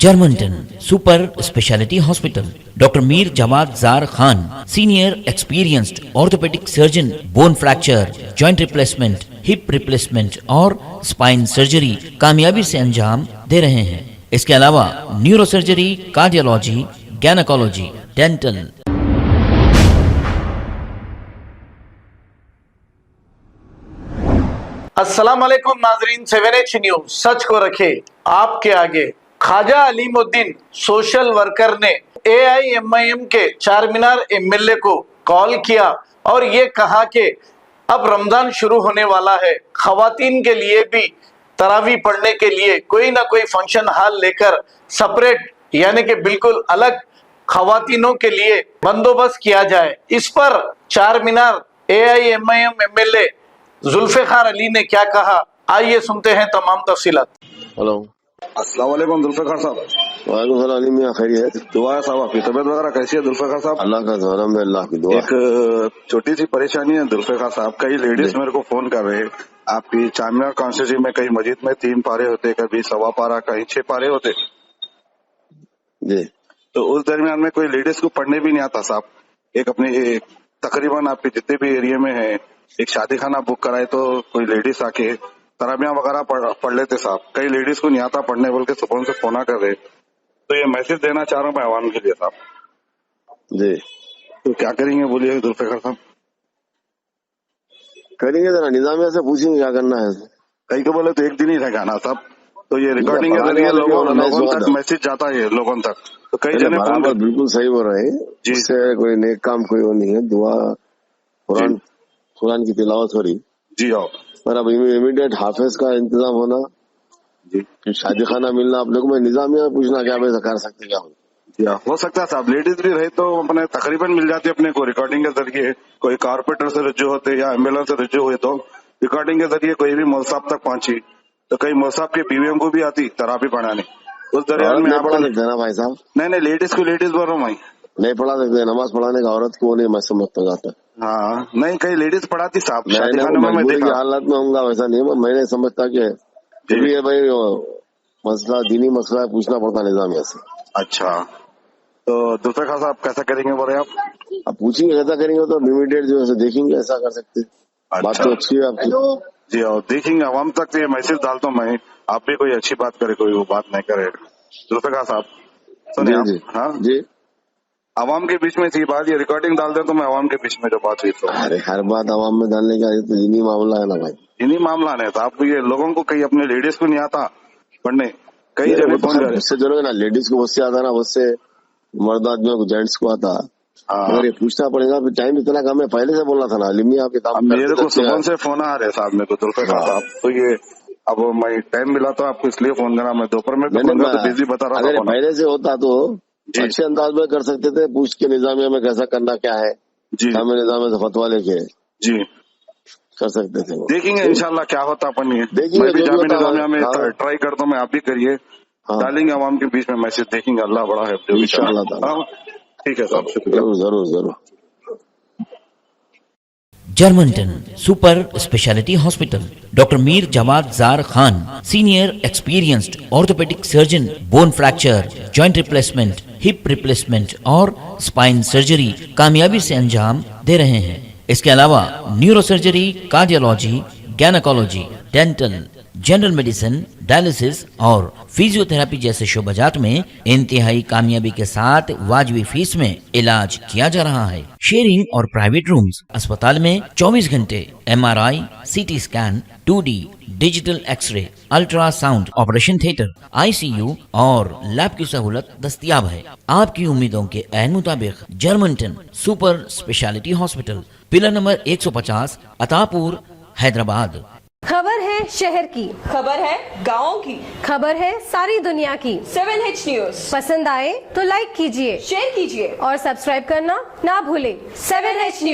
Germantown Super Speciality Hospital. Dr. Mir Jawad Zar Khan, Senior Experienced Orthopedic Surgeon, Bone Fracture, Joint Replacement, Hip Replacement اور Spine Surgery کامیابی سے انجام دے رہے ہیں. اس کے علاوہ neuro surgery, cardiology, gynaecology, dental. السلام علیکم ناظرین، 7H نیوز سچ کو رکھے آپ کے آگے. خواجہ علیم الدین سوشل ورکر نے AIMIM کے چار مینار MLA کو کال کیا اور یہ کہا کہ اب رمضان شروع ہونے والا ہے، خواتین کے لیے بھی تراویح پڑھنے کے لیے کوئی نہ کوئی فنکشن ہال لے کر سپریٹ یعنی کہ بالکل الگ خواتینوں کے لیے بندوبست کیا جائے. اس پر چار مینار AIMIM MLA ذوالفقار علی نے کیا کہا، آئیے سنتے ہیں تمام تفصیلات. ہلو، السلام علیکم ذوالفقار صاحب. وعلیکم السلام علی میاں، خیریت؟ دعا ہے صاحب، آپ کی طبیعت وغیرہ کیسی ہے ذوالفقار صاحب؟ اللہ کا الحمد للہ کی دعا. ایک چھوٹی سی پریشانی ہے ذوالفقار صاحب، کئی لیڈیز میرے کو فون کر رہے، آپ کی چارمینار کانسٹیچوئنسی میں کئی مسجد میں 3 پارے ہوتے، کبھی 1.25 پارا، کہیں 6 پارے ہوتے. جی، تو اس درمیان میں کوئی لیڈیز کو پڑھنے بھی نہیں آتا صاحب. ایک اپنی تقریباً آپ کے جتنے بھی ایریا میں ہے ایک شادی خانہ بک کرائے تو کوئی لیڈیز آ کے تراویح وغیرہ پڑھ لیتے صاحب. کئی لیڈیز کو نہیں آتا پڑھنے بول کے صبح سے فون کر رہے، تو یہ میسج دینا چاہ رہا ہوں میں عوام کے لیے صاحب. جی تو کیا کریں گے بولیے ذوالفقار صاحب؟ کریں گے، ذرا نظامیہ سے پوچھیں گے کیا کرنا ہے. کئی کو بولے تو ایک دن ہی رہ گانا صاحب. تو یہ ریکارڈنگ کے ذریعے لوگوں تک میسج جاتا ہے لوگوں تک. تو کئی جنے برابر بالکل صحیح بول رہے ہیں. اس سے کوئی نیک کام کوئی وہ نہیں ہے. دعا قرآن کی تلاوت ہو رہی جی آؤ، پر اب امیڈیٹ حافظ کا انتظام ہونا جی شادی خانہ ملنا آپ لوگوں میں نظامیہ پوچھنا کیا میں کر سکتے کیا جی ہو سکتا ہے صاحب. لیڈیز بھی رہے تو اپنے تقریباً مل جاتی اپنے کو ریکارڈنگ کے ذریعے. کوئی کارپوریٹر سے رجوع ہوتے یا ایمبولینس سے رجوع ہوئے تو ریکارڈنگ کے ذریعے کوئی بھی مولصاحب تک پہنچی تو کئی مولصاحب کی بیویوں کو بھی آتی تراویح پڑھانے. اس درمیان میں پڑھا سکتے ہیں نا بھائی صاحب؟ نہیں لیڈیز کو لیڈیز بول رہا ہوں میں. نہیں پڑھا سکتے، نماز پڑھانے کا عورت کو نہیں میں سمجھتا جاتا. ہاں نہیں کئی لیڈیز پڑھاتی صاحب شادی میں خانے میں مجبوری کی دیکھا. حالت میں ہوں گا ویسا نہیں، میں نہیں سمجھتا کہ یہ بھائی مسئلہ دینی مسئلہ ہے، پوچھنا پڑتا نظامیہ سے. اچھا تو دوسرے خاص آپ کیسا کریں گے بول رہے آپ؟ اب پوچھیں گے ایسا کریں گے تو امیڈیٹ جو ہے دیکھیں گے ایسا کر سکتے. بات تو اچھی ہے آپ کی. جی اور دیکھیں گے عوام تک یہ میسج ڈالتا ہوں میں، آپ بھی کوئی اچھی بات کرے کوئی وہ بات نہیں کرے. ذوالفقار صاحب سنیں جی آپ، ہاں جی عوام کے بیچ میں تھی بات، یہ ریکارڈنگ ڈال دیں تو میں عوام کے بیچ میں جو بات ہوئی تو ارے ہر بات عوام میں ڈالنے کا یہ تو دینی معاملہ ہے نا بھائی. انہیں معاملہ نہیں تھا. آپ کو یہ لوگوں کو کئی اپنے لیڈیز کو نہیں آتا پڑھنے، کئی جگہ فون کر اس سے ضرور نا لیڈیز کو اس سے آتا نا، اس سے مرد آدمیوں کو جینٹس کو آتا. اگر یہ پوچھنا پڑے گا ٹائم اتنا کم ہے، پہلے سے بولنا تھا نا علمی آپ کے کام. میرے کو صبح سے فون آ رہے صاحب میرے کو ذوالفقار صاحب. تو یہ اب میں ٹائم ملا تو آپ کو اس لیے فون کرا. میں دوپہر میں فون کرا تو بزی بتا رہا تھا. اگر پہلے سے ہوتا تو اچھے انداز میں کر سکتے تھے، پوچھ کے نظامیہ میں کیسا کرنا کیا ہے جی ہمیں نظامیہ سے فتوا لے کے جی کر سکتے تھے. دیکھیں گے انشاءاللہ کیا ہوتا اپن. دیکھیں میں گے بھی جو جامع بھی ہوتا نظامیہ میں ہے. ٹرائی کرتا ہوں میں، آپ بھی کریے. ڈالیں گے عوام کے بیچ میں میسج، دیکھیں گے اللہ بڑا ہے. انشاءاللہ تعالی. ٹھیک ہے صاحب، شکریہ. ضرور ضرور ضرور. Germantown Super Speciality Hospital. Dr. Mir Jawad Zar Khan, Senior Experienced Orthopedic Surgeon, Bone Fracture, Joint Replacement, Hip Replacement اور Spine Surgery کامیابی سے انجام دے رہے ہیں. اس کے علاوہ neuro surgery, cardiology, gynaecology, dental, general medicine, dialysis اور فزیو تھراپی جیسے شعبجات میں انتہائی کامیابی کے ساتھ واجبی فیس میں علاج کیا جا رہا ہے. شیئرنگ اور پرائیویٹ رومز. اسپتال میں 24 گھنٹے MRI، CT scan, 2D digital X ray, ultra sound, operation theatre, ICU اور لیب کی سہولت دستیاب ہے. آپ کی امیدوں کے عین مطابق جرمنٹن super speciality hospital, pillar number 150، Attapur, Hyderabad. خبر ہے شہر کی، خبر ہے گاؤں کی، خبر ہے ساری دنیا کی. 7H نیوز پسند آئے تو لائک کیجئے، شیئر کیجیے اور سبسکرائب کرنا نہ بھولیں. 7H news.